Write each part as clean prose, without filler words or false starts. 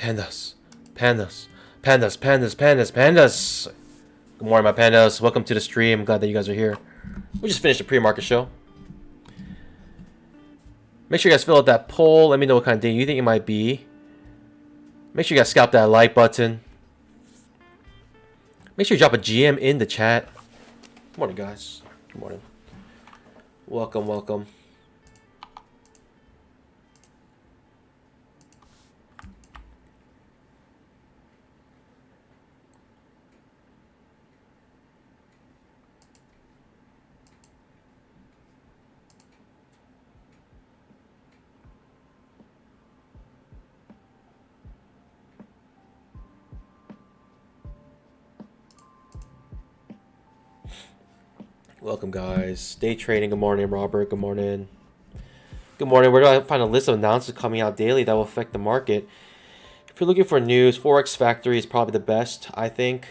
Pandas, pandas, pandas, pandas, pandas, pandas. Good morning, my pandas. Welcome to the stream. Glad that you guys are here. We just finished the pre-market show. Make sure you guys fill out that poll. Let me know what kind of day you think it might be. Make sure you guys scalp that like button. Make sure you drop a GM in the chat. Good morning, guys. Good morning. Welcome, welcome. Welcome, guys. Day trading. Good morning, Robert. Good morning. Good morning. We're going to find a list of announcements coming out daily that will affect the market. If you're looking for news, Forex Factory is probably the best, I think.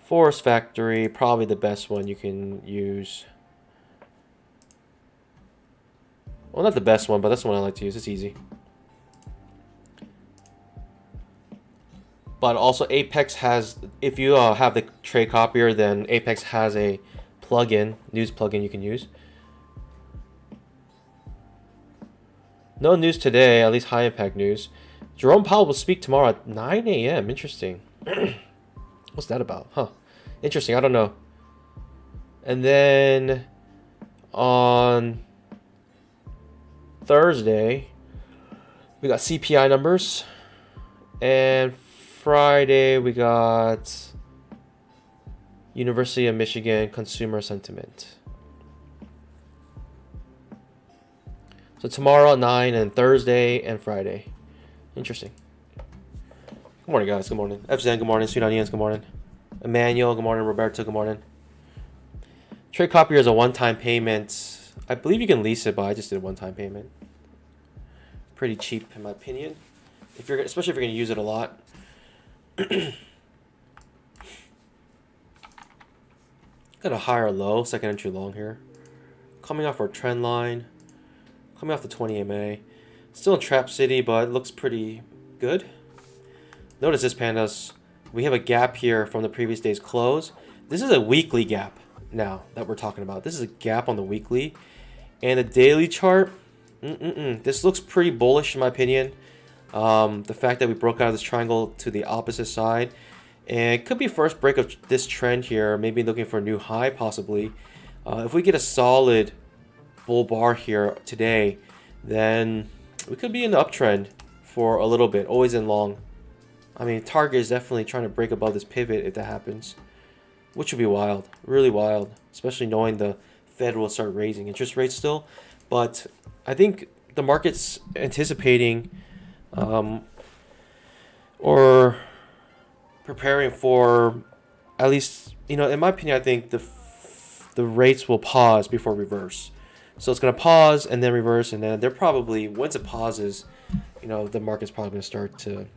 Forex Factory, probably the best one you can use. Well, not the best one, but that's the one I like to use. It's easy. But also Apex has, if you have the trade copier, then Apex has a plugin, news plugin you can use. No news today, at least high impact news. Jerome Powell will speak tomorrow at 9 a.m. Interesting. What's that about? Huh. Interesting. I don't know. And then on Thursday, we got CPI numbers. And Friday, we got University of Michigan consumer sentiment. So tomorrow at 9 and Thursday and Friday. Interesting. Good morning, guys. Good morning. FZN, good morning. Sweet Onions, good morning. Emmanuel, good morning. Roberto, good morning. Trade copier is a one-time payment. I believe you can lease it, but I just did a one-time payment. Pretty cheap, in my opinion. Especially if you're going to use it a lot. Got a higher low, second entry long here. Coming off our trend line. Coming off the 20 MA. Still in Trap City, but it looks pretty good. Notice this, pandas. We have a gap here from the previous day's close. This is a weekly gap now that we're talking about. This is a gap on the weekly. And the daily chart, this looks pretty bullish in my opinion. The fact that we broke out of this triangle to the opposite side. And it could be first break of this trend here. Maybe looking for a new high possibly. If we get a solid bull bar here today, then we could be in the uptrend for a little bit. Always in long. I mean, target is definitely trying to break above this pivot if that happens. Which would be wild. Really wild. Especially knowing the Fed will start raising interest rates still. But I think the market's anticipating or preparing for, at least, you know, in my opinion, I think the rates will pause before reverse. So it's going to pause and then reverse, and then they're probably, once it pauses, you know, the market's probably going to start to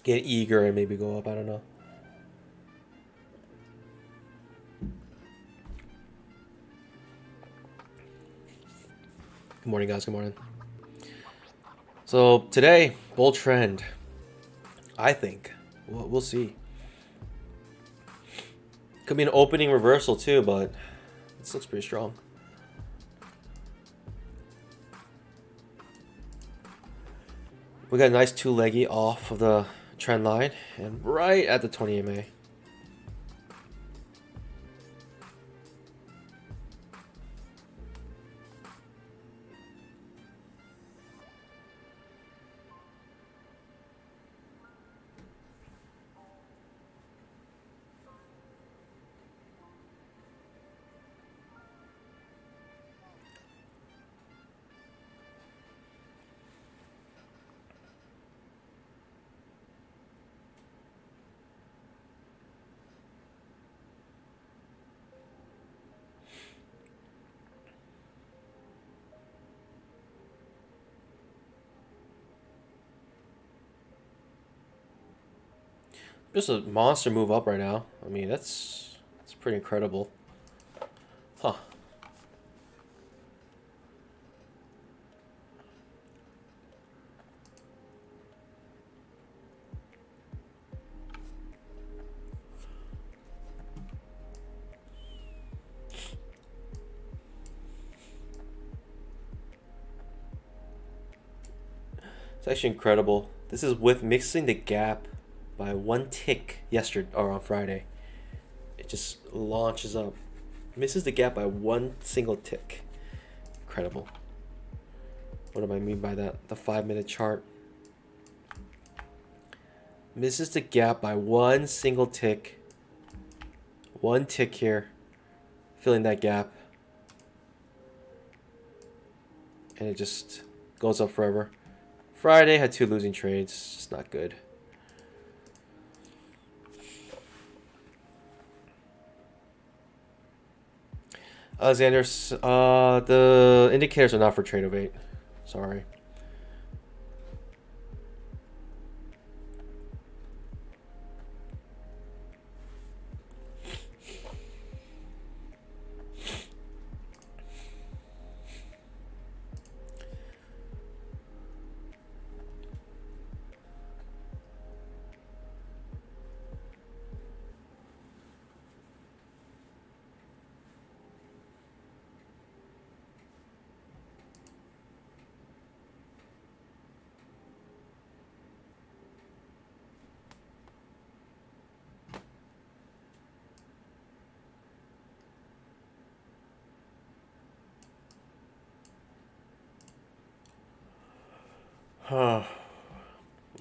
get eager and maybe go up. I don't know. Good morning, guys. Good morning. So today, bull trend. I think we'll see. Could be an opening reversal too, but this looks pretty strong. We got a nice two-leggy off of the trend line and right at the 20 MA. Just a monster move up right now. I mean, that's pretty incredible. Huh. It's actually incredible. This is with mixing the gap by 1 tick yesterday or on Friday. It just launches up. Misses the gap by 1 single tick. Incredible. What do I mean by that? The 5-minute chart. Misses the gap by 1 single tick. 1 tick here. Filling that gap. And it just goes up forever. Friday had 2 losing trades. It's just not good. Alexander, the indicators are not for trade of 8. Sorry.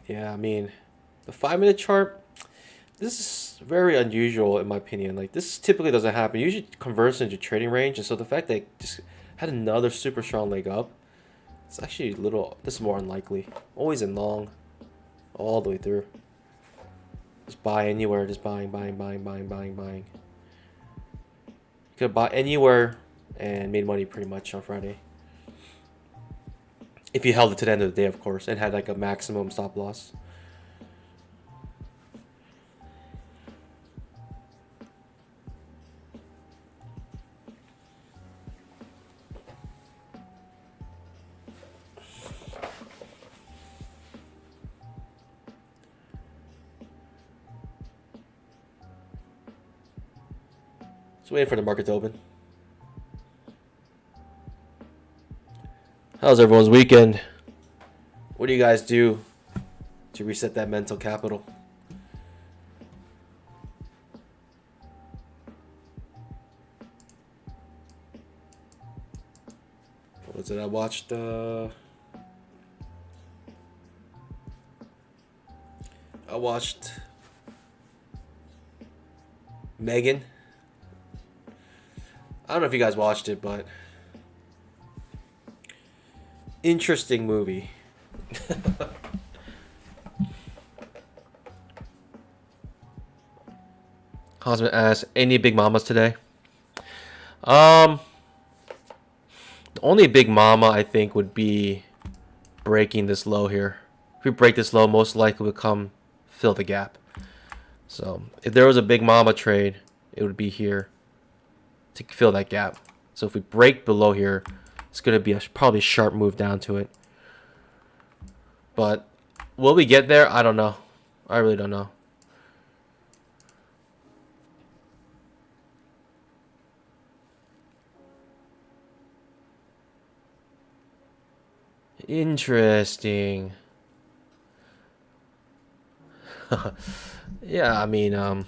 Yeah, I mean, the 5-minute chart, this is very unusual in my opinion. Like, this typically doesn't happen. Usually it converts into trading range, and so the fact that it just had another super strong leg up, it's actually a little, this is more unlikely. Always in long, all the way through. Just buy anywhere, just buying. You could buy anywhere and made money pretty much on Friday. If you held it to the end of the day, of course, and had like a maximum stop loss. Just waiting for the market to open. How's everyone's weekend? What do you guys do to reset that mental capital? What was it? I watched Megan. I don't know if you guys watched it, but interesting movie. Husband asks, any big mamas today? The only big mama I think would be breaking this low here. If we break this low, most likely would come fill the gap. So if there was a big mama trade, it would be here to fill that gap. So if we break below here, it's going to be probably a sharp move down to it. But will we get there? I don't know. I really don't know. Interesting. Yeah, I mean, I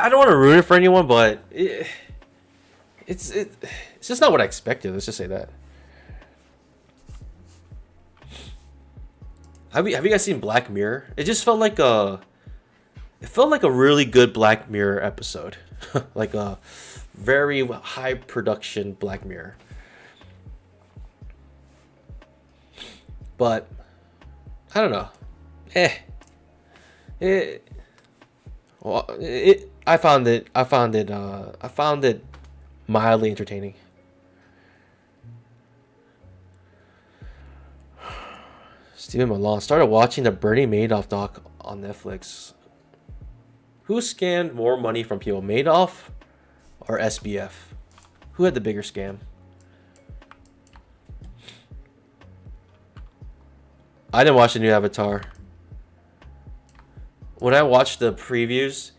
don't want to ruin it for anyone, but it's just not what I expected. Let's just say that. Have you guys seen Black Mirror? It just felt like a really good Black Mirror episode, like a very high production Black Mirror. But I don't know. I found it mildly entertaining. Stephen Malone started watching the Bernie Madoff doc on Netflix. Who scammed more money from people, Madoff or SBF? Who had the bigger scam? I didn't watch the new Avatar. When I watched the previews,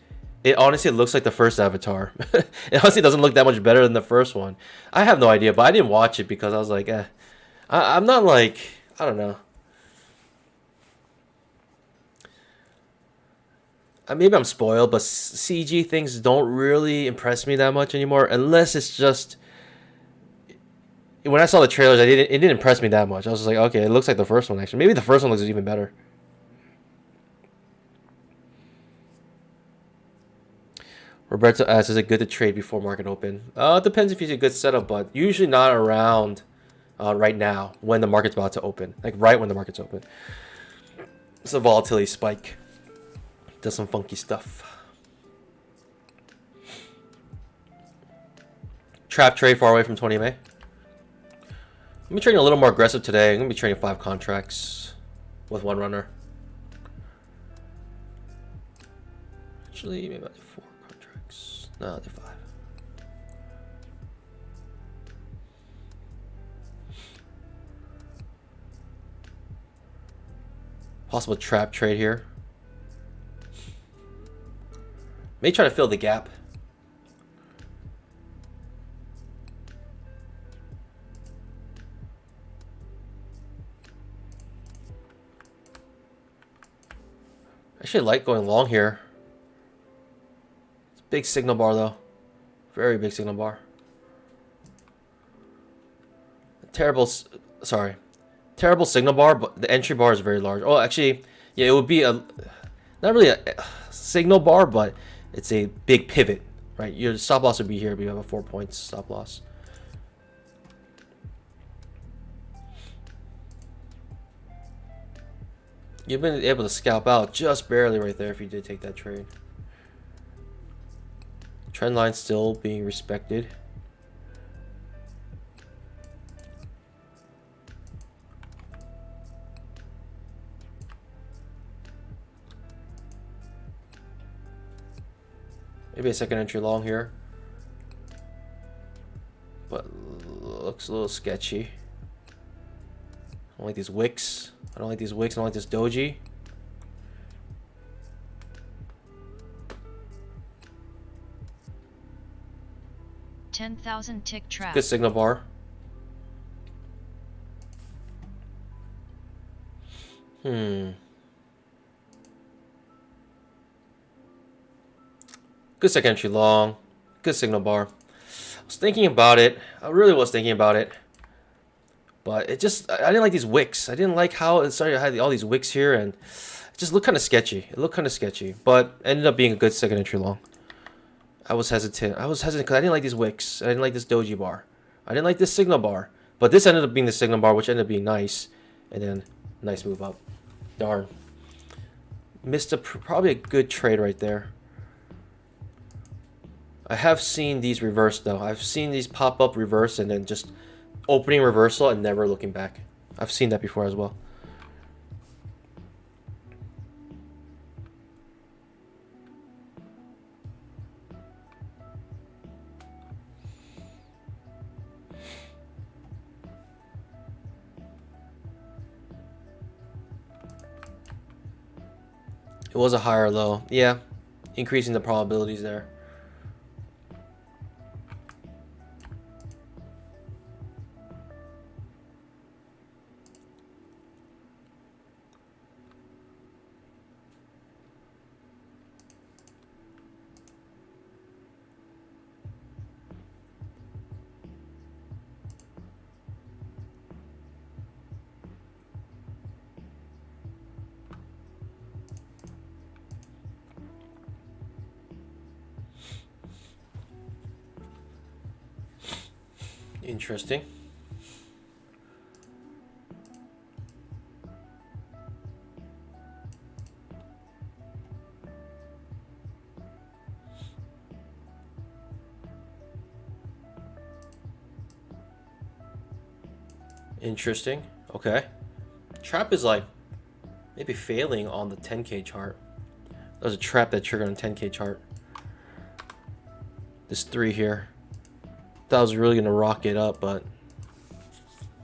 it honestly looks like the first Avatar. It honestly doesn't look that much better than the first one. I have no idea, but I didn't watch it because I was like, eh. I'm not like, I don't know. Maybe I'm spoiled, but CG things don't really impress me that much anymore, unless it's just. When I saw the trailers, it didn't impress me that much. I was just like, okay, it looks like the first one actually. Maybe the first one looks even better. Roberto asks, is it good to trade before market open? It depends if you see a good setup, but usually not around right now when the market's about to open. Like right when the market's open. It's a volatility spike. Does some funky stuff. Trap trade far away from 20 MA. I'm be trading a little more aggressive today. I'm going to be trading 5 contracts with 1 runner. Actually, maybe I'll do 4 contracts. No, I'll do 5. Possible trap trade here. May try to fill the gap. I actually like going long here. It's a big signal bar though. Very big signal bar. Terrible signal bar, but the entry bar is very large. Oh, actually, yeah, it would be not really a signal bar, but it's a big pivot, right? Your stop loss would be here, but you have a 4 points stop loss. You've been able to scalp out just barely right there if you did take that trade. Trend line still being respected. Maybe a second entry long here. But looks a little sketchy. I don't like these wicks. I don't like these wicks. I don't like this doji. $10,000 tick trap. Good signal bar. Good second entry long. Good signal bar. I was thinking about it. I really was thinking about it. But it just, I didn't like these wicks. I didn't like how it started to have all these wicks here, and it just looked kind of sketchy. It looked kind of sketchy, but ended up being a good second entry long. I was hesitant. because I didn't like these wicks. I didn't like this doji bar. I didn't like this signal bar. But this ended up being the signal bar, which ended up being nice. And then, nice move up. Darn. Missed probably a good trade right there. I have seen these reverse, though. I've seen these pop up reverse and then just opening reversal and never looking back. I've seen that before as well. It was a higher low. Yeah, increasing the probabilities there. Interesting. Interesting. Okay. Trap is like maybe failing on the 10K chart. There's a trap that triggered on 10K chart. This 3 here. That was really gonna rock it up, but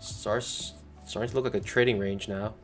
starting to look like a trading range now.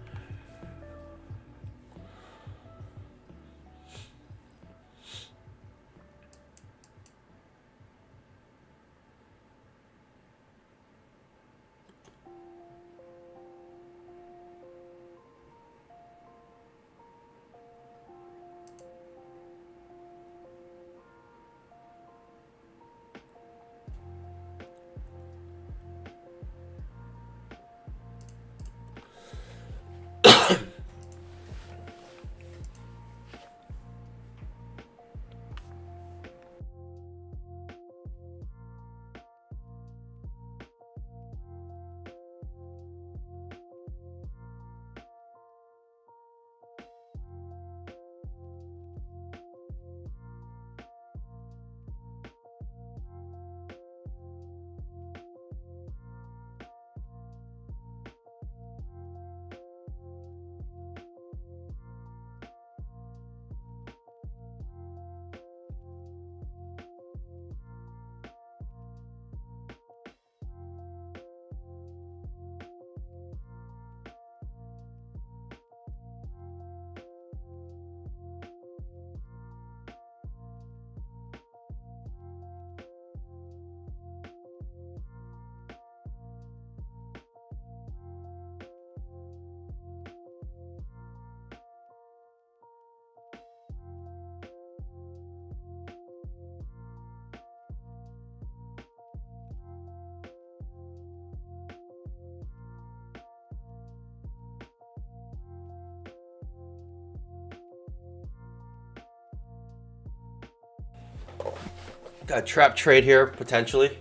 Got a trap trade here, potentially.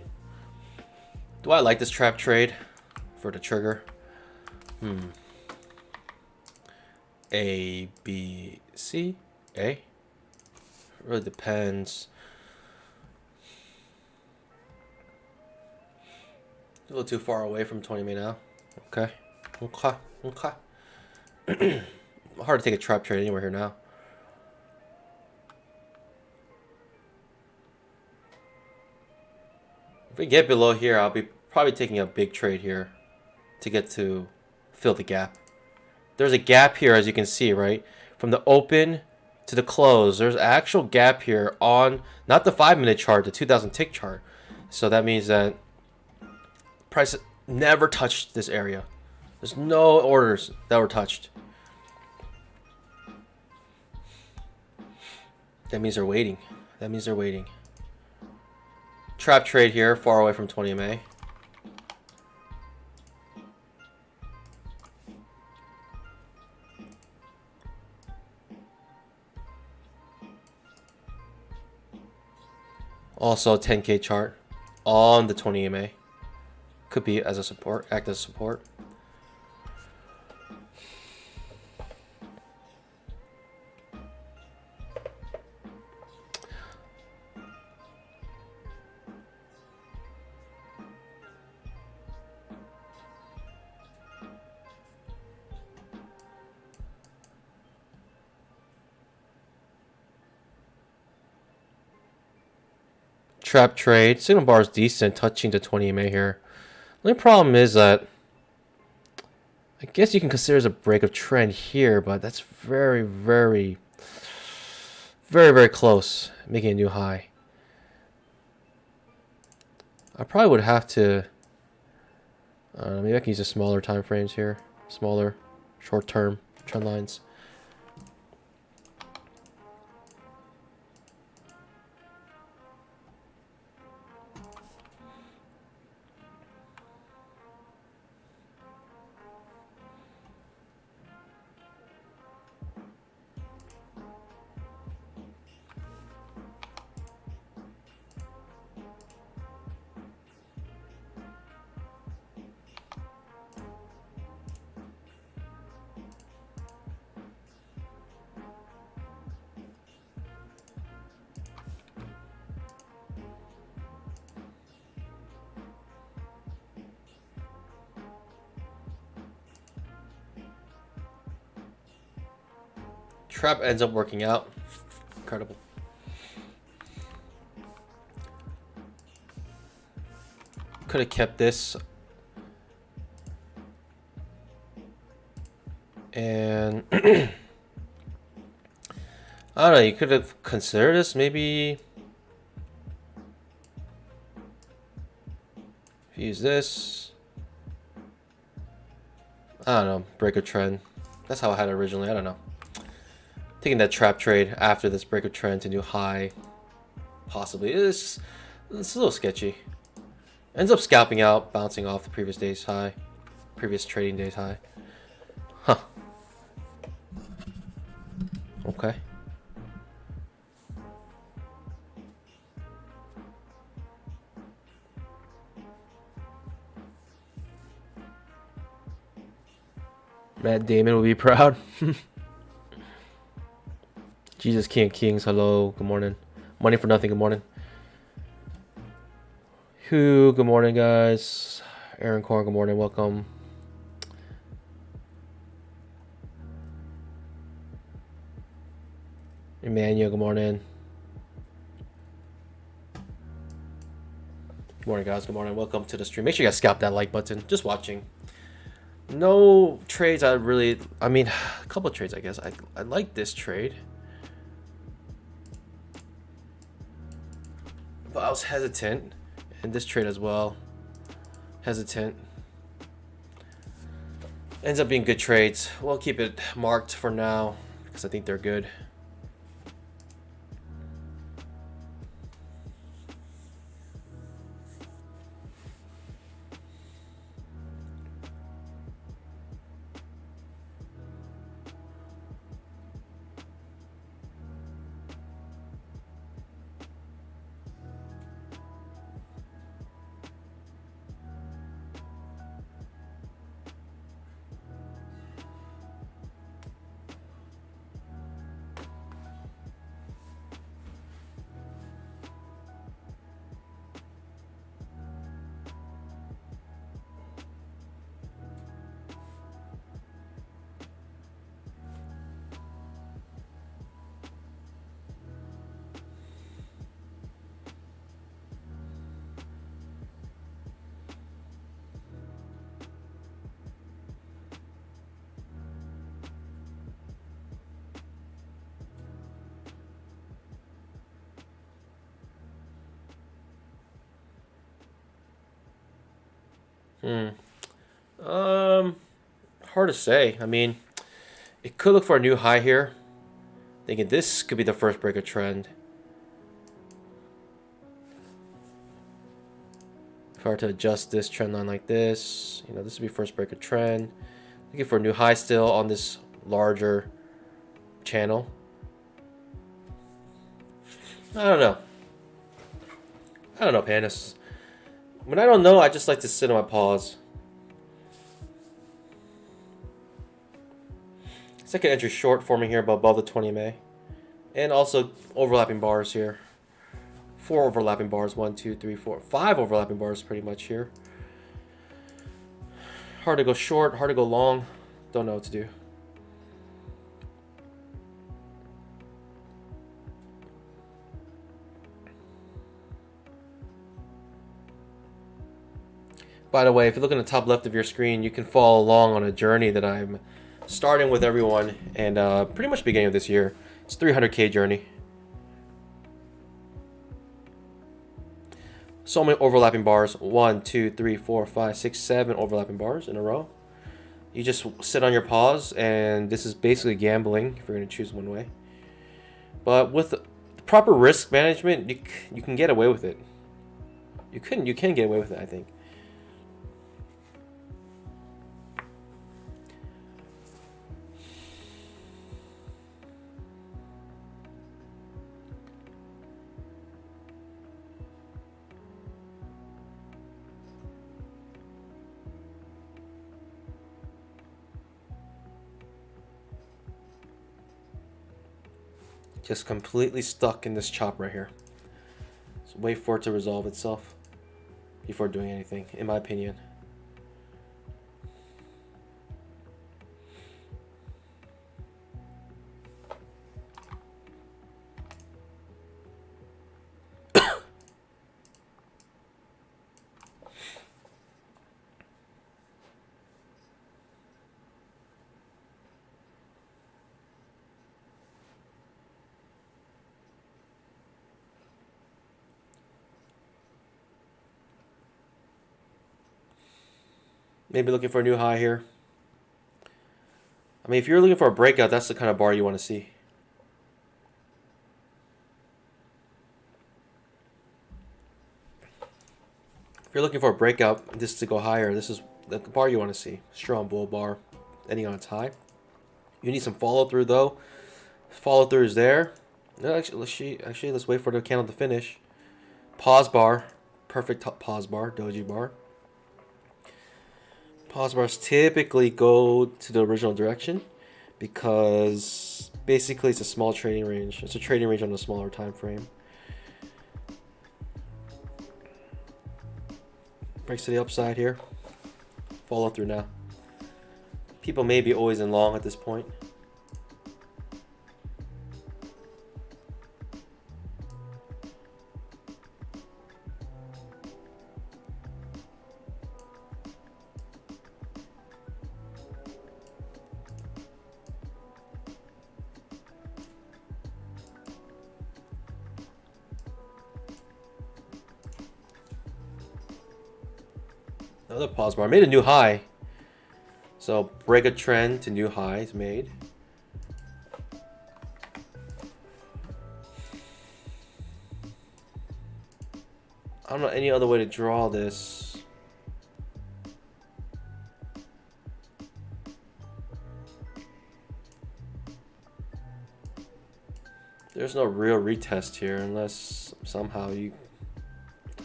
Do I like this trap trade for the trigger? A, B, C, A? It really depends. A little too far away from 20 MA now. Okay. Hard to take a trap trade anywhere here now. If we get below here, I'll be probably taking a big trade here to get to fill the gap. There's a gap here, as you can see, right? From the open to the close, there's an actual gap here on, not the 5-minute chart, the 2000 tick chart. So that means that price never touched this area. There's no orders that were touched. That means they're waiting. That means they're waiting. Trap trade here, far away from 20 MA. Also a 10K chart on the 20 MA. Could be as a support, act as support. Trap trade. Signal bar is decent, touching the 20 MA here. The only problem is that I guess you can consider as a break of trend here, but that's very, very close, making a new high. I probably would have to, maybe I can use the smaller time frames here, smaller, short-term trend lines. Trap ends up working out. Incredible. Could have kept this. And I don't know, you could have considered this maybe. Use this. I don't know, break a trend. That's how I had it originally. I don't know. Taking that trap trade after this break of trend to new high. Possibly. It's a little sketchy. Ends up scalping out, bouncing off the previous day's high. Previous trading day's high. Huh. Okay. Matt Damon will be proud. Jesus King of Kings, hello, good morning. Money for nothing, good morning. Good morning, guys. Aaron Korn, good morning, welcome. Emmanuel, good morning. Good morning, guys, good morning, welcome to the stream. Make sure you guys scalp that like button, just watching. No trades I mean, a couple of trades, I guess. I like this trade. But I was hesitant. And this trade as well. Hesitant. Ends up being good trades. We'll keep it marked for now because I think they're good. Hard to say. I mean, it could look for a new high here. Thinking this could be the first break of trend. If I were to adjust this trend line like this, you know, this would be first break of trend. Looking for a new high still on this larger channel. I don't know. Panis. When I don't know, I just like to sit on my pause. Second entry short forming here above the 20 MA. And also overlapping bars here. 4 overlapping bars. 1, 2, 3, 4, 5 overlapping bars pretty much here. Hard to go short, hard to go long. Don't know what to do. By the way, if you look in the top left of your screen, you can follow along on a journey that I'm starting with everyone and pretty much beginning of this year. It's a 300K journey. So many overlapping bars. 1, 2, 3, 4, 5, 6, 7 overlapping bars in a row. You just sit on your pause, and this is basically gambling if you're going to choose one way. But with the proper risk management, you can get away with it. You can get away with it, I think. Just completely stuck in this chop right here. So wait for it to resolve itself before doing anything, in my opinion. Maybe looking for a new high here. I mean, if you're looking for a breakout, that's the kind of bar you want to see. If you're looking for a breakout, this to go higher, this is the bar you want to see. Strong bull bar, ending on its high. You need some follow through though. Follow through is there. No, actually, let's wait for the candle to finish. Pause bar, perfect pause bar, doji bar. Pause bars typically go to the original direction because basically it's a small trading range. It's a trading range on a smaller time frame. Breaks to the upside here. Follow through now. People may be always in long at this point. Another pause bar. Made a new high. So break a trend to new highs made. I don't know any other way to draw this. There's no real retest here unless somehow you,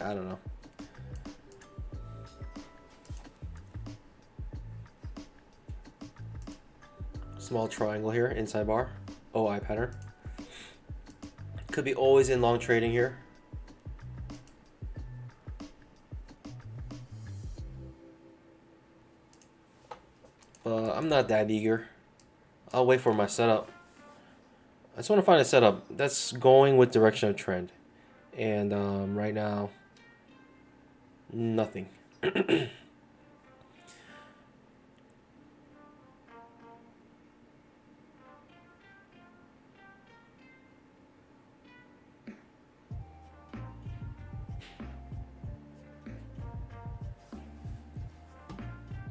I don't know. Small triangle here, inside bar, OI pattern. Could be always in long trading here. But I'm not that eager. I'll wait for my setup. I just want to find a setup that's going with direction of trend. And right now, nothing.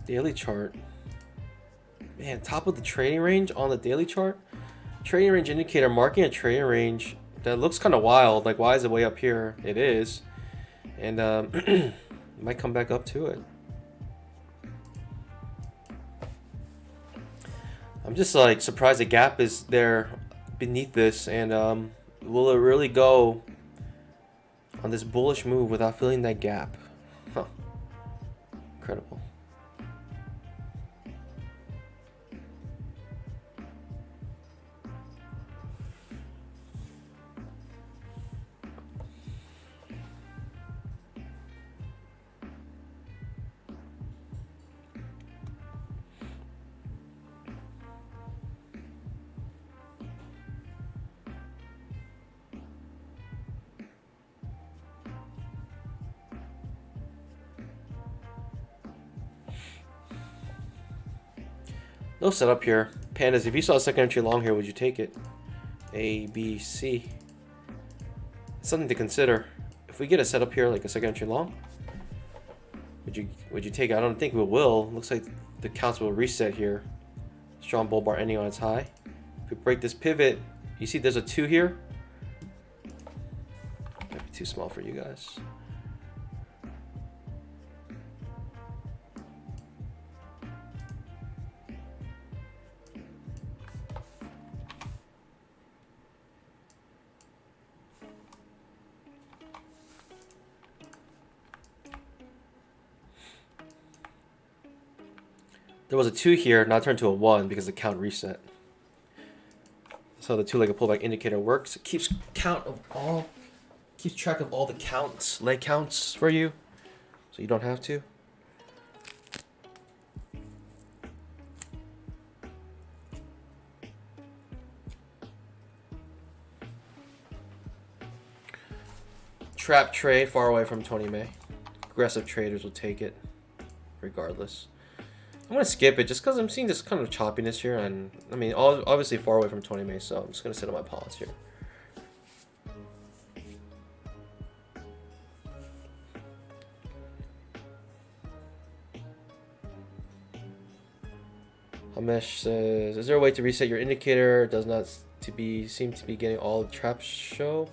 Daily chart. Man, top of the trading range on the daily chart. Trading range indicator marking a trading range that looks kind of wild. Like, why is it way up here? It is. And might come back up to it. I'm just like surprised the gap is there beneath this. And will it really go on this bullish move without filling that gap? Huh. Incredible. No setup here. Pandas, if you saw a second entry long here, would you take it? A, B, C. It's something to consider. If we get a setup here, like a second entry long, would you take it? I don't think we will. Looks like the counts will reset here. Strong bull bar ending on its high. If we break this pivot, you see there's a 2 here. Might be too small for you guys. There was a 2 here, now turned to a 1 because the count reset. So the two-legged pullback indicator works. It keeps track of all the counts, leg counts for you, so you don't have to. Trap trade far away from 20 May. Aggressive traders will take it regardless. I'm going to skip it just because I'm seeing this kind of choppiness here. And I mean, obviously far away from 20 May, so I'm just going to sit on my pause here. Hamesh says, is there a way to reset your indicator? It does not seem to be getting all the traps show.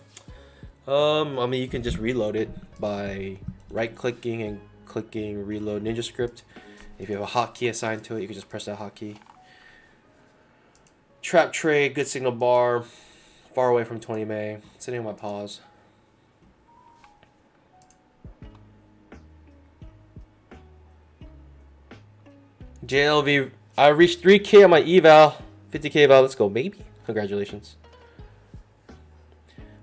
I mean, you can just reload it by right-clicking and clicking reload ninja script. If you have a hotkey assigned to it, you can just press that hotkey. Trap trade, good signal bar, far away from 20 MA. Sitting on my pause. JLV, I reached 3K on my eval, 50K eval. Let's go, baby. Congratulations.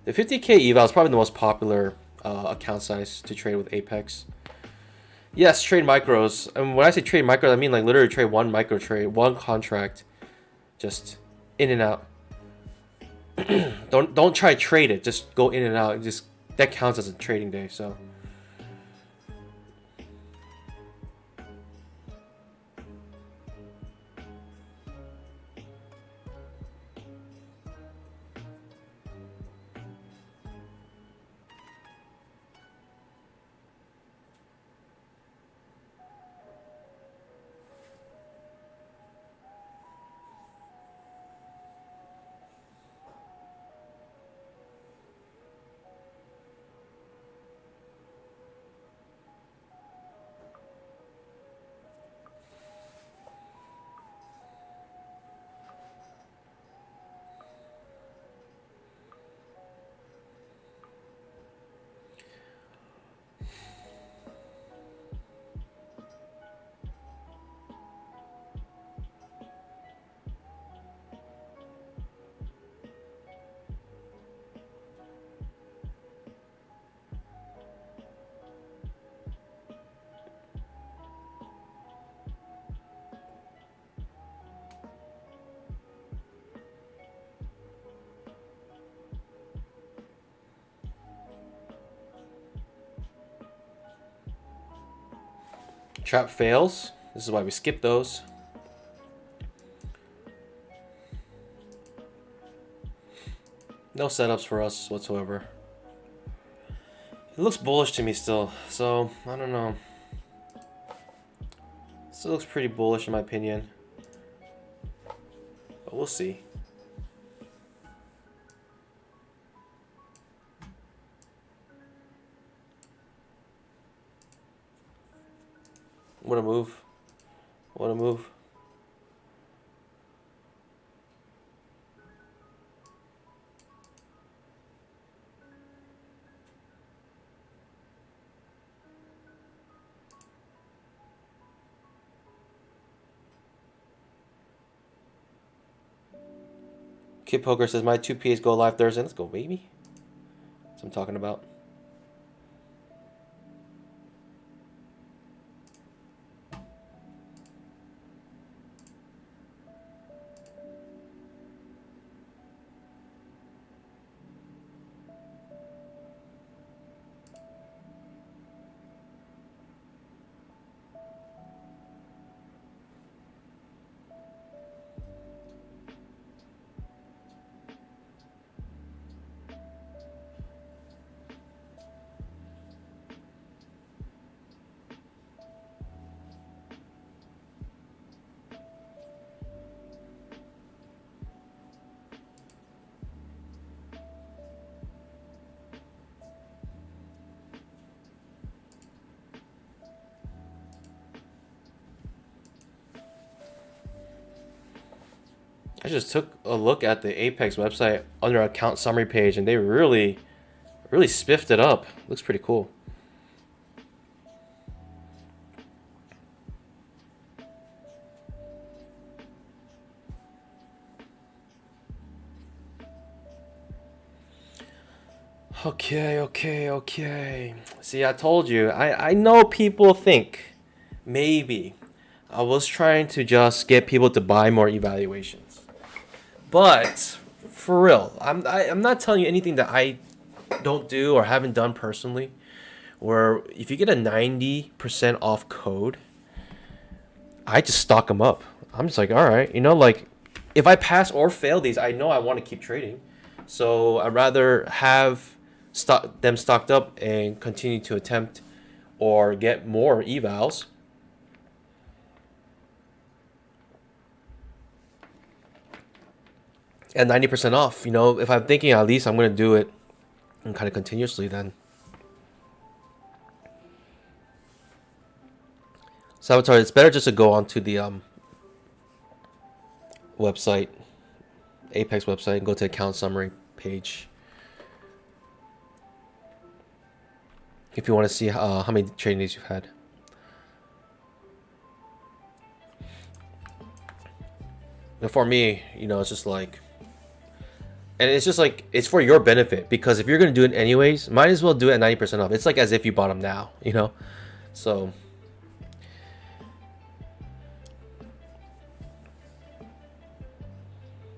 The 50K eval is probably the most popular account size to trade with Apex. Yes, trade micros. And when I say trade micros, I mean like literally trade one micro trade, one contract, just in and out. don't try to trade it. Just go in and out. Just that counts as a trading day. So. Trap fails. This is why we skip those. No setups for us whatsoever. It looks bullish to me still, so I don't know. Still looks pretty bullish in my opinion, but we'll see. What a move. What a move. Kid Poker says my 2Ps go live Thursday. Let's go, baby. That's what I'm talking about. I just took a look at the Apex website under account summary page, and they really spiffed it up. Looks pretty cool. Okay. See, I told you. I know people think maybe I was trying to just get people to buy more evaluations. But for real, I'm not telling you anything that I don't do or haven't done personally. Where if you get a 90% off code, I just stock them up. I'm just like, all right, like if I pass or fail these, I know I want to keep trading. So I'd rather have them stocked up and continue to attempt or get more evals. at 90% off. You know, if I'm thinking at least I'm going to do it and kind of continuously, then Salvatore, it's better just to go onto the website, Apex website, and go to account summary page if you want to see how many trading days you've had. And for me, you know, it's just like, and it's just like, it's for your benefit, because if you're going to do it anyways, might as well do it at 90% off. It's like as if you bought them now, you know? So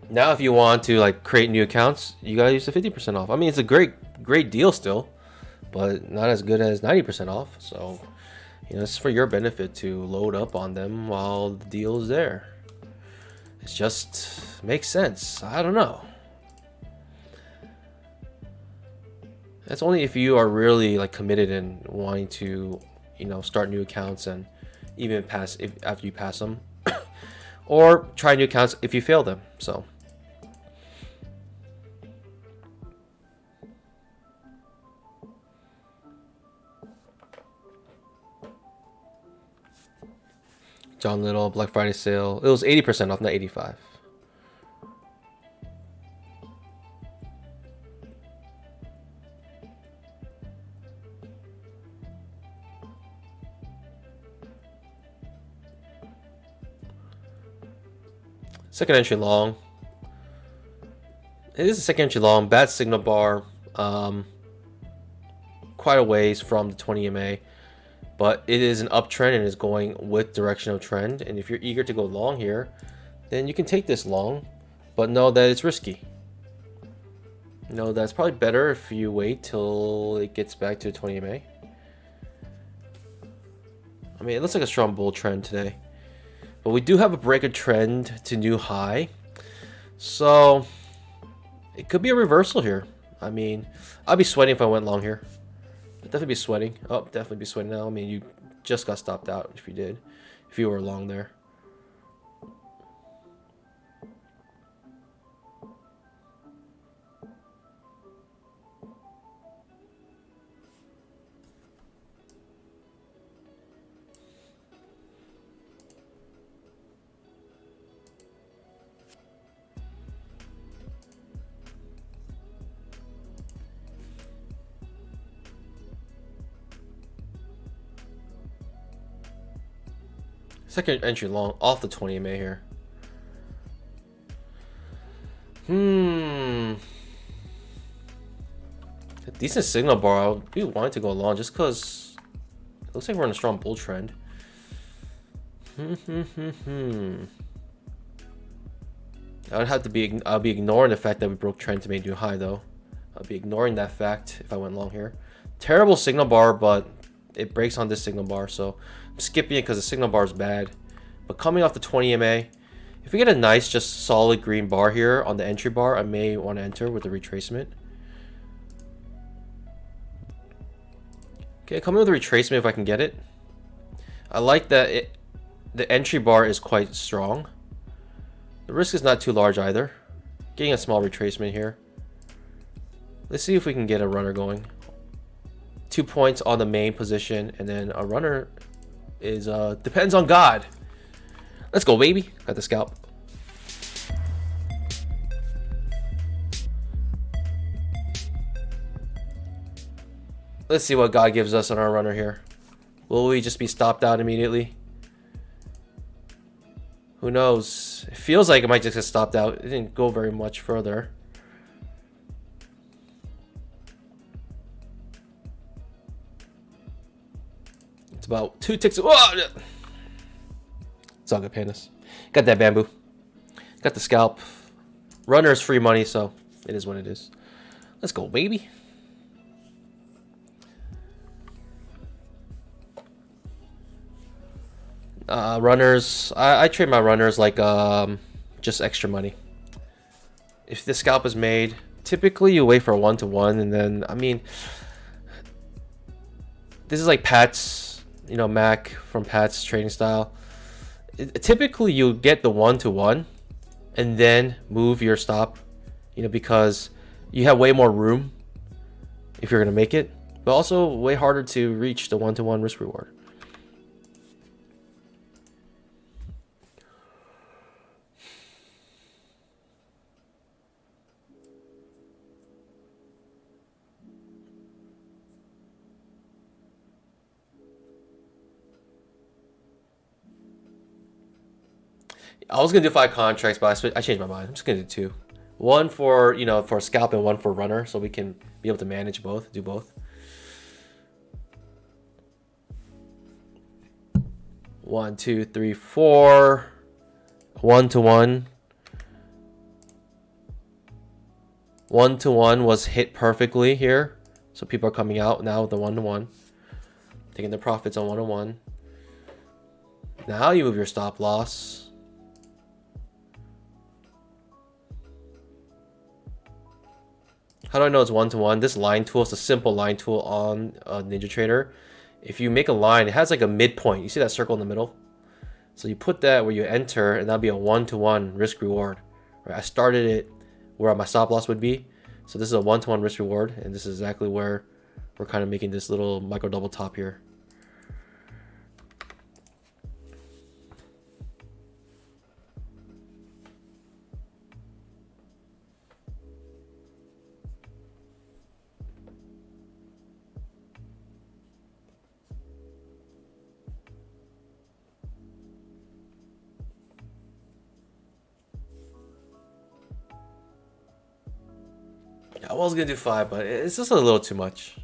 now if you want to like create new accounts, you got to use the 50% off. I mean, it's a great deal still, but not as good as 90% off. So, you know, it's for your benefit to load up on them while the deal is there. It just makes sense. I don't know. That's only if you are really like committed and wanting to, you know, start new accounts and even pass after you pass them, or try new accounts if you fail them. So. John Little, Black Friday sale. It was 80% off, not 85. Second entry long. It is a second entry long. Bad signal bar. Quite a ways from the 20 MA. But it is an uptrend and is going with directional trend. And if you're eager to go long here, then you can take this long, but know that it's risky. Know that's probably better if you wait till it gets back to 20 MA. I mean, it looks like a strong bull trend today, but we do have a break of trend to new high. So it could be a reversal here. I mean, I'd be sweating if I went long here. Definitely be sweating. Oh, definitely be sweating now. I mean, you just got stopped out if you did. If you were long there. Second entry long off the 20 MA here. A decent signal bar. I would be wanting to go long just because it looks like we're in a strong bull trend. I'll be ignoring the fact that we broke trend to make new high though. I'll be ignoring that fact if I went long here. Terrible signal bar, but it breaks on this signal bar, so I'm skipping it because the signal bar is bad. But coming off the 20 MA, if we get a nice, just solid green bar here on the entry bar, I may want to enter with a retracement. Okay, coming with a retracement if I can get it. I like that the entry bar is quite strong. The risk is not too large either. Getting a small retracement here. Let's see if we can get a runner going. 2 points on the main position, and then a runner is depends on God. Let's go, baby. Got the scalp. Let's see what God gives us on our runner here. Will we just be stopped out immediately? Who knows? It feels like it might just get stopped out. It didn't go very much further. It's about 2 ticks. Whoa! It's all good, pandas. Got that bamboo. Got the scalp. Runner is free money, so it is what it is. Let's go, baby. Runners. I trade my runners like just extra money. If the scalp is made, typically you wait for a 1-to-1, and then I mean, this is like Pat's, you know, Mac from Pat's trading style. Typically you get the 1-to-1, and then move your stop, because you have way more room if you're going to make it, but also way harder to reach the one-to-one risk reward. I was gonna do 5 contracts, but I changed my mind. I'm just gonna do 2. One for for scalp and one for runner, so we can be able to manage both, do both. 1, 2, 3, 4. 1-to-1. 1-to-1 was hit perfectly here, so people are coming out now with the 1-to-1, taking the profits on 1-to-1. Now you move your stop loss. How do I know it's 1-to-1? This line tool is a simple line tool on NinjaTrader. If you make a line, it has like a midpoint. You see that circle in the middle? So you put that where you enter, and that'll be a 1-to-1 risk reward. Right? I started it where my stop loss would be. So this is a 1-to-1 risk reward, and this is exactly where we're kind of making this little micro double top here. I was gonna do 5, but it's just a little too much.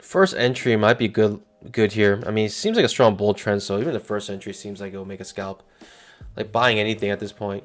First entry might be good here. I mean, it seems like a strong bull trend, so even the first entry seems like it'll make a scalp. Like buying anything at this point.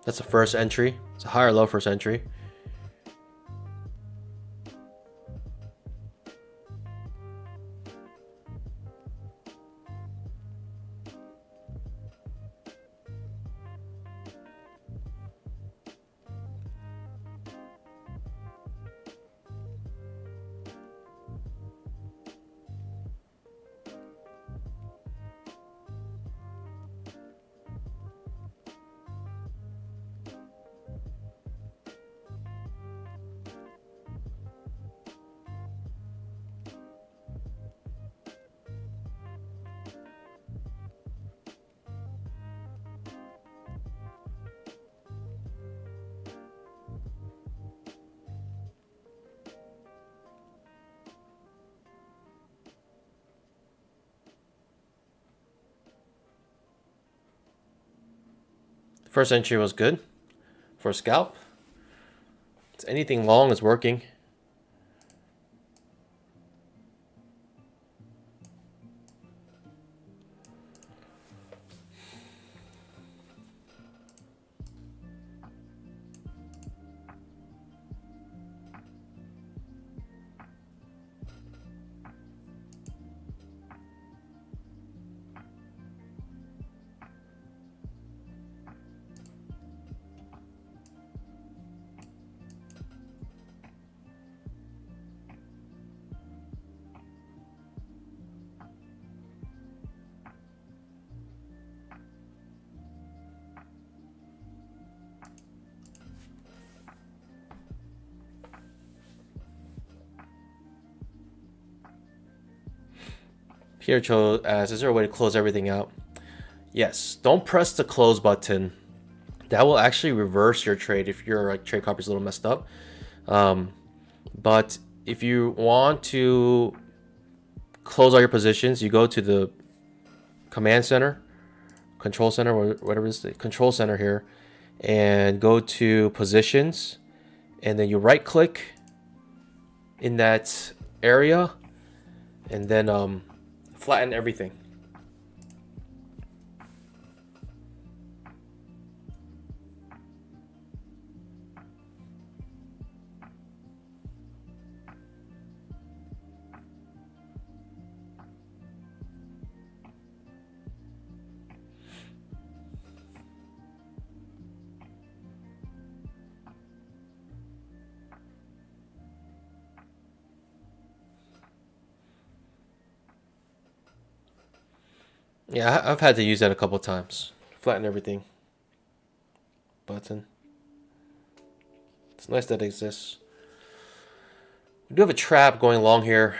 That's the first entry. It's a higher low first entry. First entry was good for a scalp. It's anything long is working. Here chose as, is there a way to close everything out? Yes, don't press the close button. That will actually reverse your trade if your like trade copy is a little messed up. But if you want to close all your positions, you go to the command center, control center, or whatever it is, the control center here, and go to positions, and then you right click in that area, and then flatten everything. Yeah, I've had to use that a couple times. Flatten everything button. It's nice that it exists. We do have a trap going long here.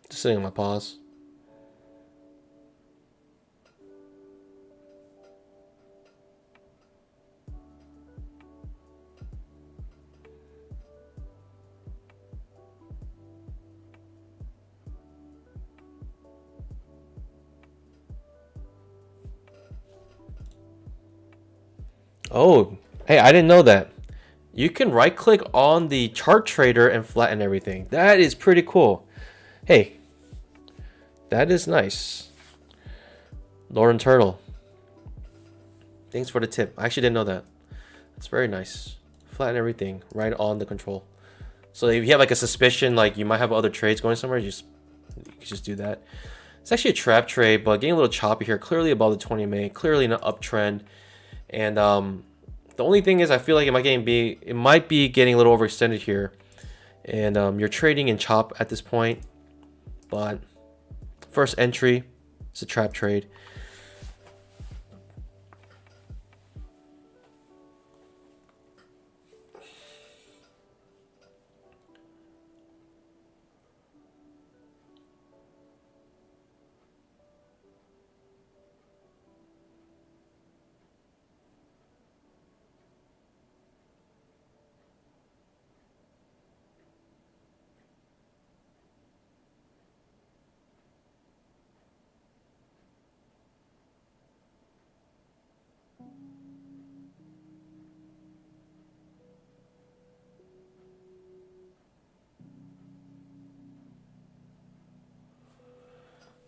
Just sitting on my pause. Oh, hey, I didn't know that. You can right click on the chart trader and flatten everything. That is pretty cool. Hey, that is nice. Lauren Turtle, thanks for the tip. I actually didn't know that. That's very nice. Flatten everything right on the control. So if you have like a suspicion, like you might have other trades going somewhere, you can just do that. It's actually a trap trade, but getting a little choppy here. Clearly above the 20 MA, clearly in an uptrend. And the only thing is, I feel like it might be getting a little overextended here, and you're trading in chop at this point. But first entry, it's a trap trade.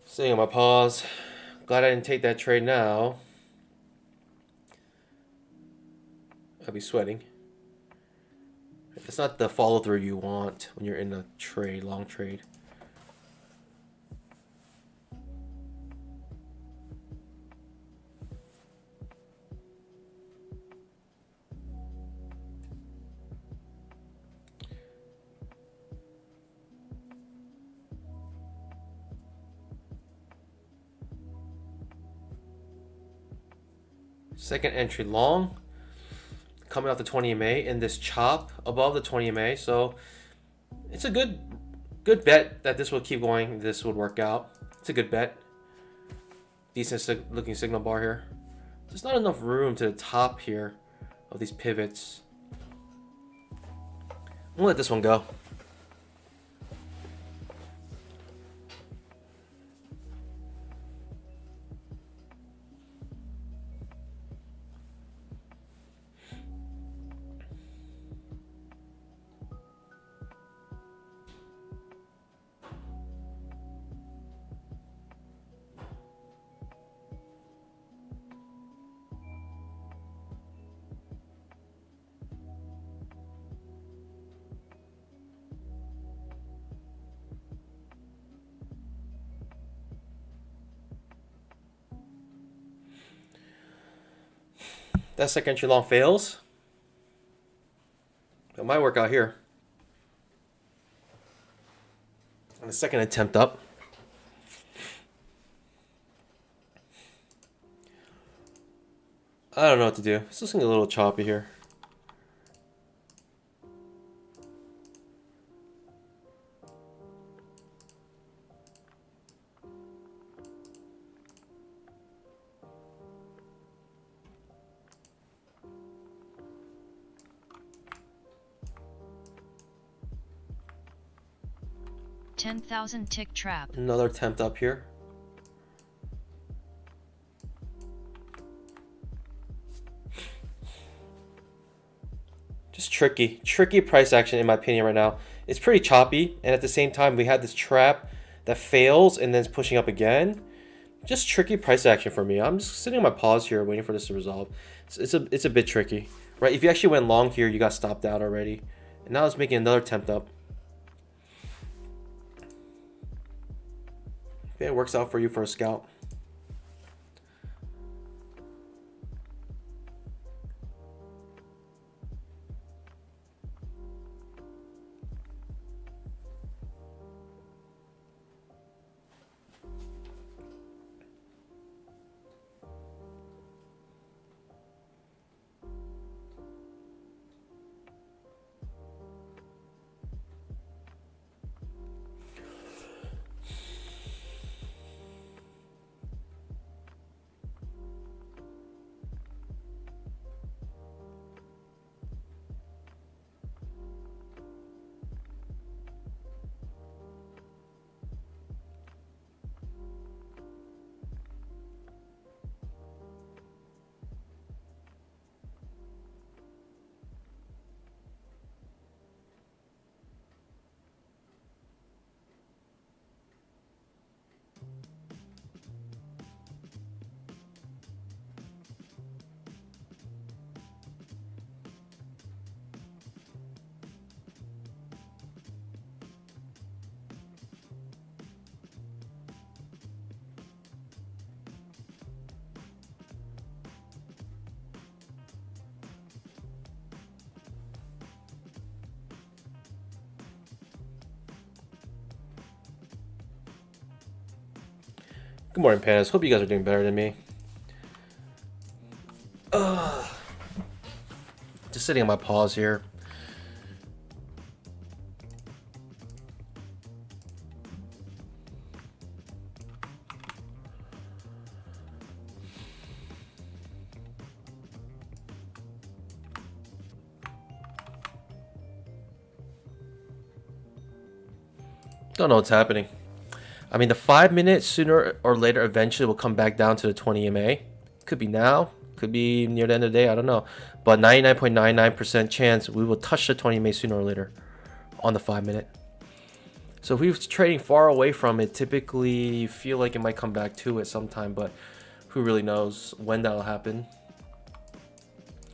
Sitting on my pause. Glad I didn't take that trade now. I'll be sweating. It's not the follow through you want when you're in a trade, long trade. Second entry long, coming off the 20 MA in this chop above the 20 MA. So it's a good bet that this will keep going. This would work out. It's a good bet. Decent looking signal bar here. There's not enough room to the top here of these pivots. I'm gonna let this one go. That second entry long fails. It might work out here. And the second attempt up. I don't know what to do. It's looking a little choppy here. $10,000 tick trap. Another attempt up here. Just tricky price action in my opinion right now. It's pretty choppy, and at the same time we had this trap that fails and then it's pushing up again. Just tricky price action for me. I'm just sitting on my pause here waiting for this to resolve. It's a bit tricky, right? If you actually went long here, you got stopped out already, and now it's making another attempt up. Okay, it works out for you for a scalp. Good morning, Pandas. Hope you guys are doing better than me. Just sitting on my pause here. Don't know what's happening. I mean, the 5 minute sooner or later eventually will come back down to the 20 MA. Could be now, could be near the end of the day, I don't know. But 99.99% chance we will touch the 20 MA sooner or later on the 5 minute. So if we're trading far away from it, typically you feel like it might come back to it sometime, but who really knows when that'll happen.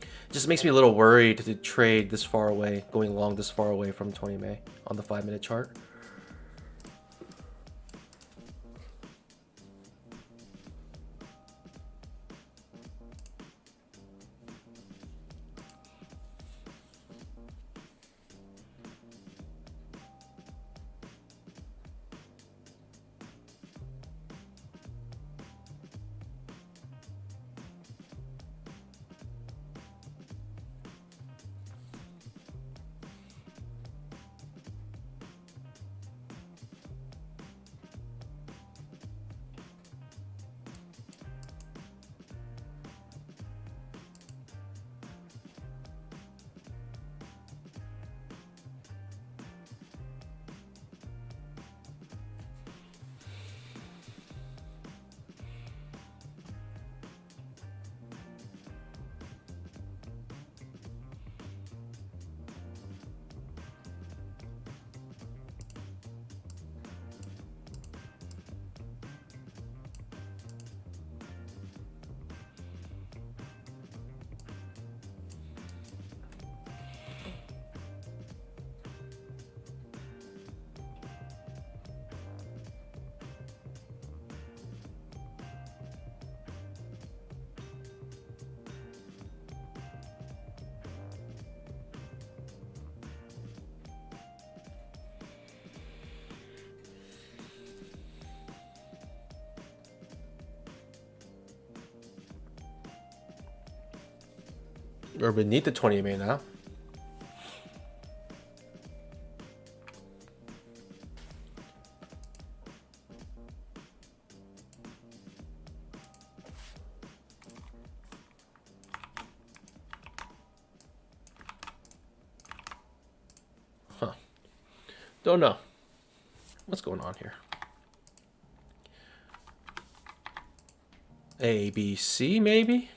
It just makes me a little worried to trade this far away, going long this far away from 20 MA on the 5 minute chart. We're beneath the 20 MA now. Huh. Don't know. What's going on here? A, B, C maybe?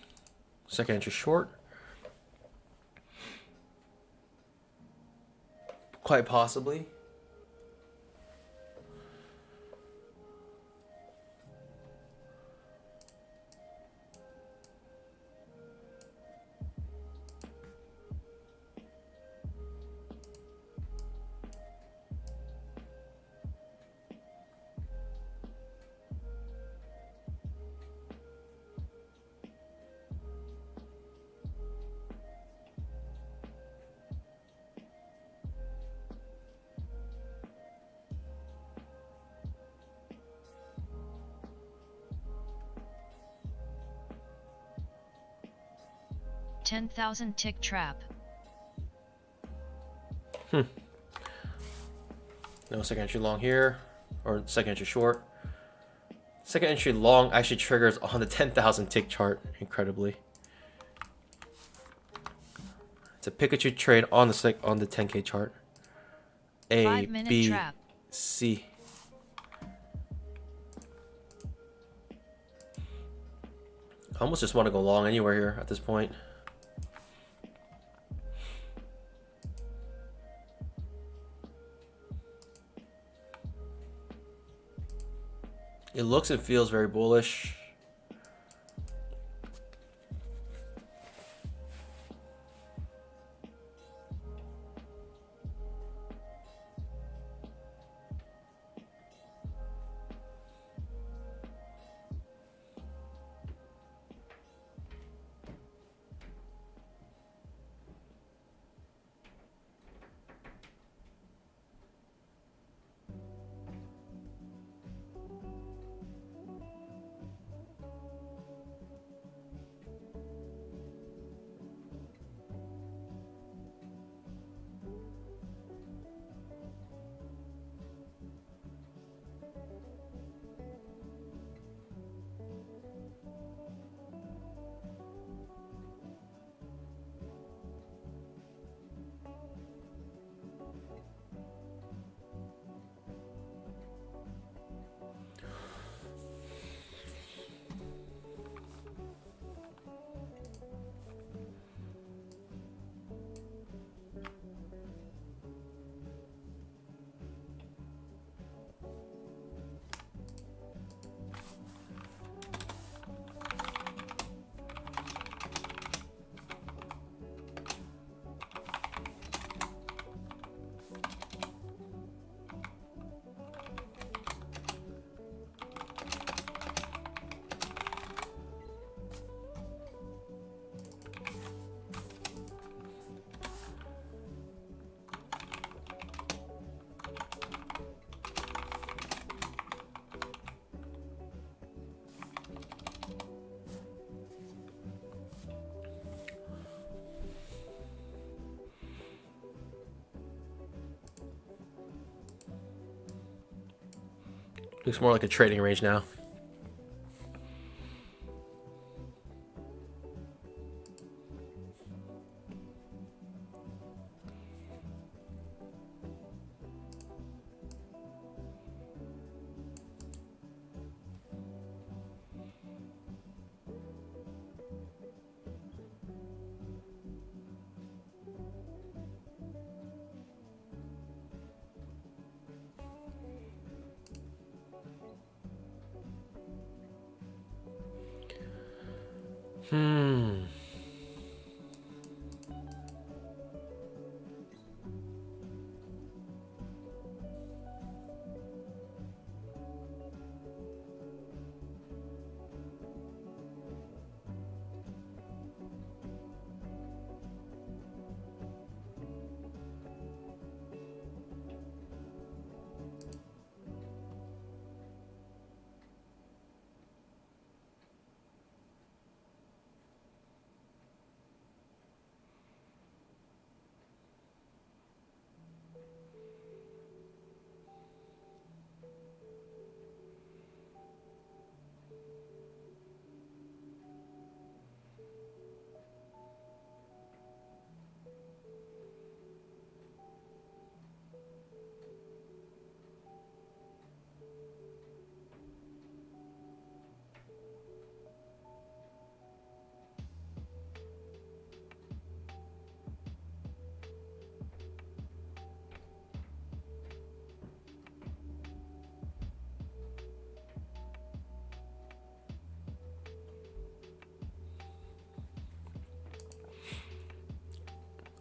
Second entry short. Quite possibly. $10,000 tick trap. No second entry long here, or second entry short. Second entry long actually triggers on the 10,000 tick chart, incredibly. It's a Pikachu trade on the 10K chart. A, 5-minute B, trap. C. I almost just want to go long anywhere here at this point. It looks and feels very bullish. Looks more like a trading range now.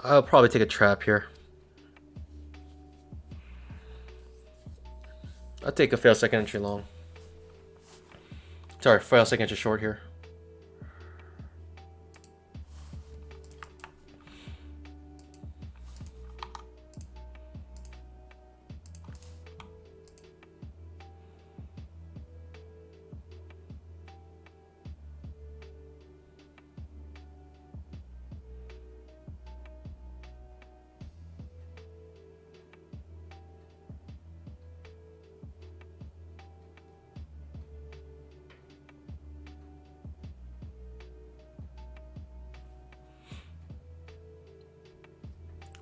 I'll probably take a trap here. I'll take a fail second entry long. Sorry, fail second entry short here.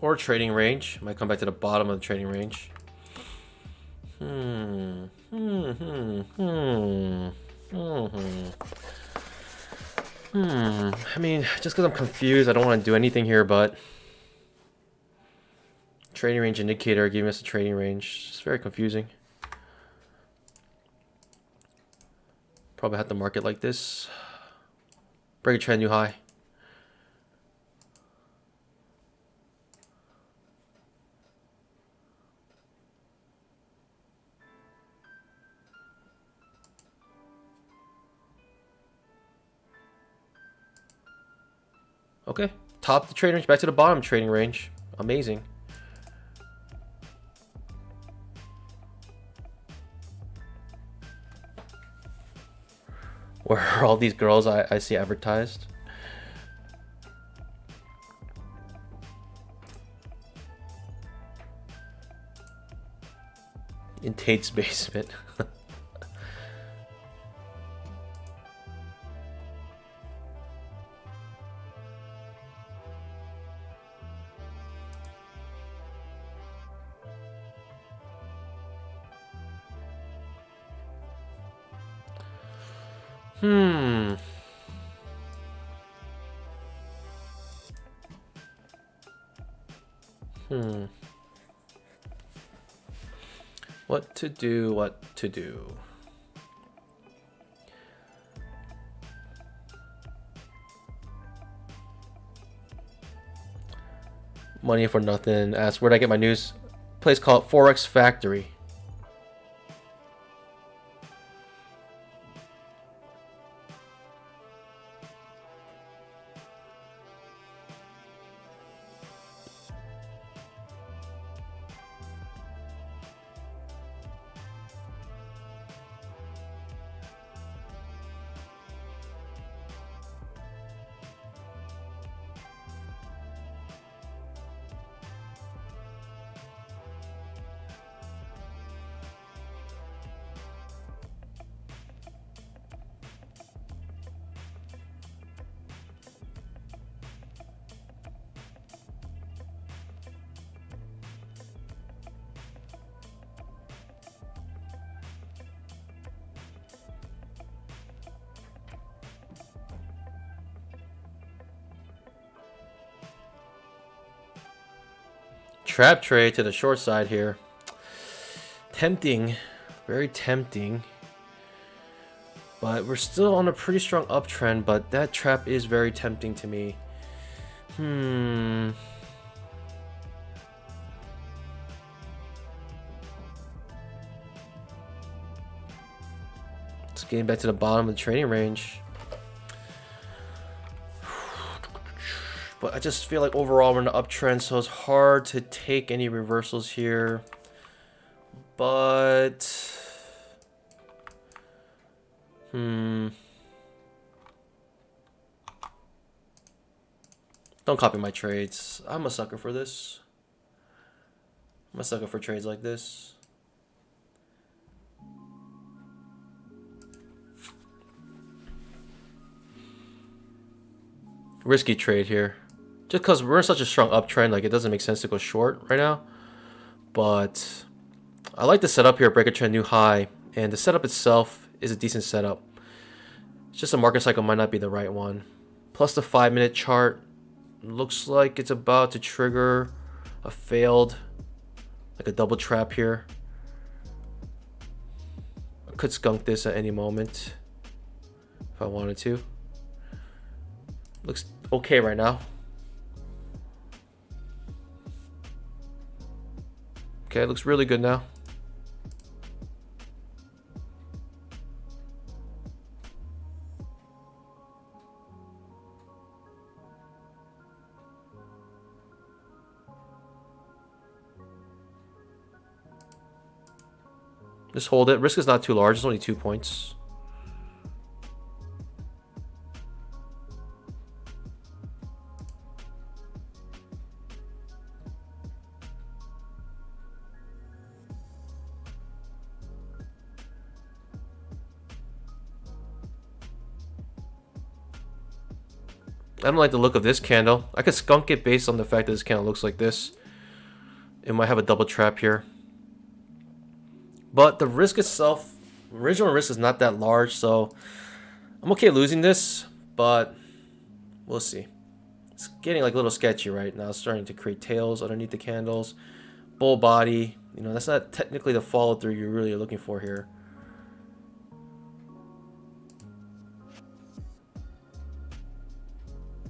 Or trading range. Might come back to the bottom of the trading range. I mean, just because I'm confused, I don't want to do anything here, but trading range indicator giving us a trading range. It's very confusing. Probably have to market like this. Break a trend new high. Okay, top the trading range, back to the bottom trading range. Amazing. Where are all these girls I see advertised? In Tate's basement. What to do, what to do. Money for nothing. Ask where'd I get my news? Place called Forex Factory. Trap trade to the short side here. Tempting. Very tempting. But we're still on a pretty strong uptrend, but that trap is very tempting to me. It's getting back to the bottom of the trading range. But I just feel like overall we're in an uptrend, so it's hard to take any reversals here. But don't copy my trades. I'm a sucker for this. I'm a sucker for trades like this. Risky trade here. Just because we're in such a strong uptrend, like it doesn't make sense to go short right now. But I like the setup here, break a trend new high. And the setup itself is a decent setup. It's just a market cycle might not be the right one. Plus the 5-minute chart looks like it's about to trigger a failed, like a double trap here. I could skunk this at any moment if I wanted to. Looks okay right now. Okay, it looks really good now. Just hold it. Risk is not too large. It's only 2 points. I don't like the look of this candle. I could skunk it based on the fact that this candle looks like this. It might have a double trap here. But the risk itself, original risk is not that large, so I'm okay losing this, but we'll see. It's getting like a little sketchy right now. It's starting to create tails underneath the candles. Bull body. You know, that's not technically the follow through you really are looking for here.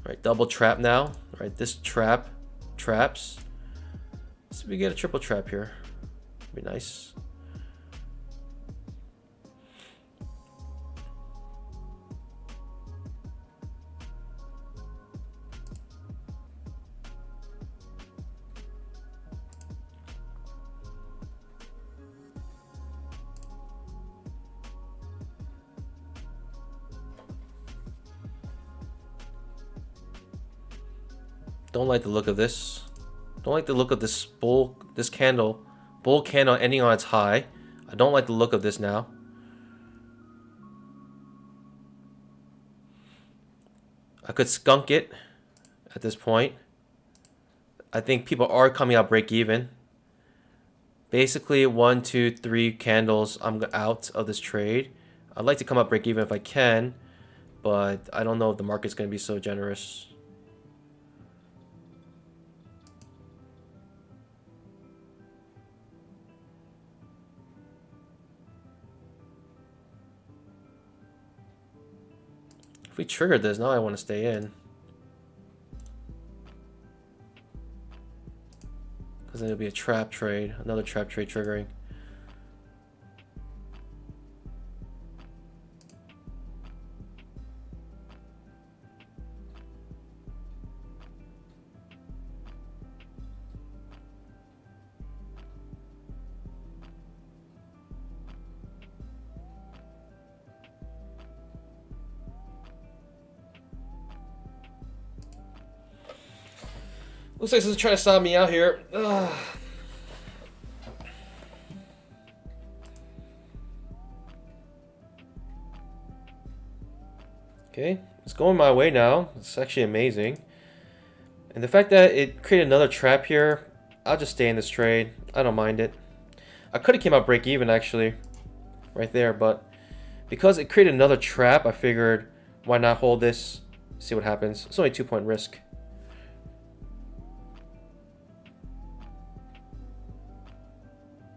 Right, double trap now. Right, this traps. So we get a triple trap here. Be nice. Don't like the look of this. Don't like the look of this bull candle ending on its high. I don't like the look of this now. I could skunk it at this point. I think people are coming out break even. Basically 1, 2, 3 candles, I'm out of this trade. I'd like to come out break even if I can, but I don't know if the market's going to be so generous. If we triggered this, now I want to stay in. Because then it'll be a trap trade, another trap trade triggering. Looks like this is trying to stop me out here. Ugh. Okay, it's going my way now. It's actually amazing. And the fact that it created another trap here, I'll just stay in this trade. I don't mind it. I could have came out break even actually, right there, but because it created another trap, I figured why not hold this, see what happens. It's only 2-point risk.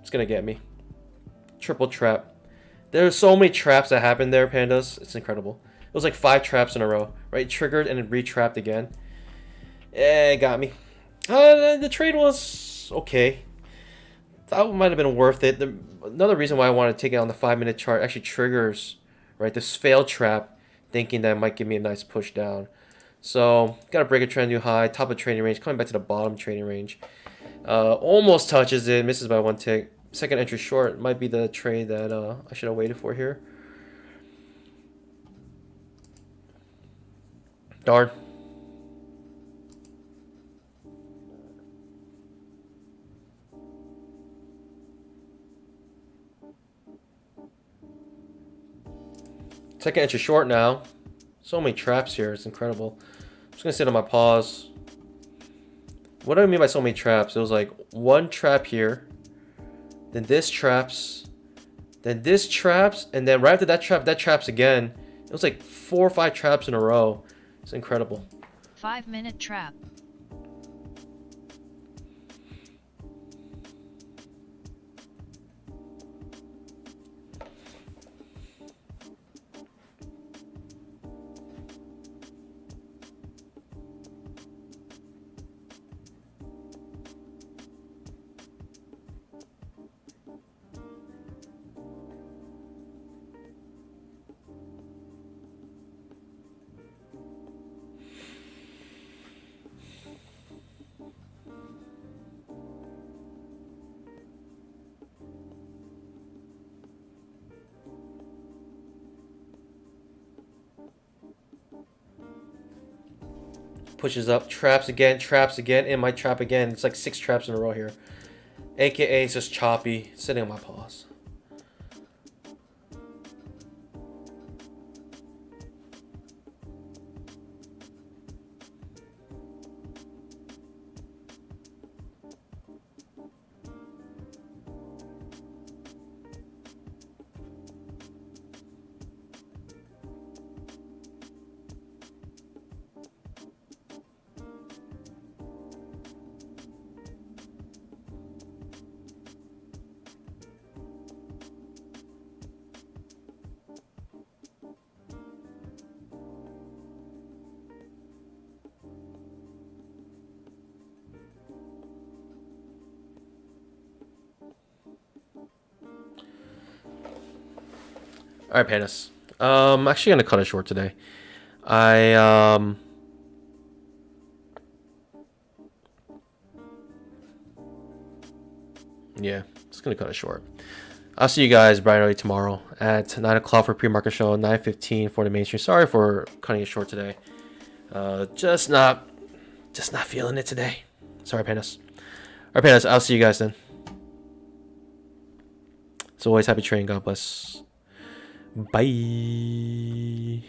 It's gonna get me. Triple trap. There's so many traps that happened there, pandas. It's incredible. It was like 5 traps in a row, right? Triggered and then re-trapped again. It got me. The trade was okay. That might have been worth it. Another reason why I want to take it on the 5-minute chart actually triggers, right? This failed trap, thinking that it might give me a nice push down. So, got to break a trend new high, top of trading range, coming back to the bottom trading range. Almost touches it, misses by 1 tick. Second entry short might be the trade that I should have waited for here. Darn. Second entry short now. So many traps here, it's incredible. I'm just gonna sit on my pause. What do I mean by so many traps? It was like 1 trap here, then this traps, then this traps, and then right after that traps again. It was like 4 or 5 traps in a row. It's incredible. 5-minute trap. Pushes up, traps again, and my trap again. It's like 6 traps in a row here. AKA it's just choppy, sitting on my paws. All right, Panis. I'm actually gonna cut it short today. Yeah, just gonna cut it short. I'll see you guys bright early tomorrow at 9 o'clock for pre-market show, 9:15 for the mainstream. Sorry for cutting it short today. Just not feeling it today. Sorry, Panis. All right, Panis. I'll see you guys then. As always, happy trading. God bless. Bye.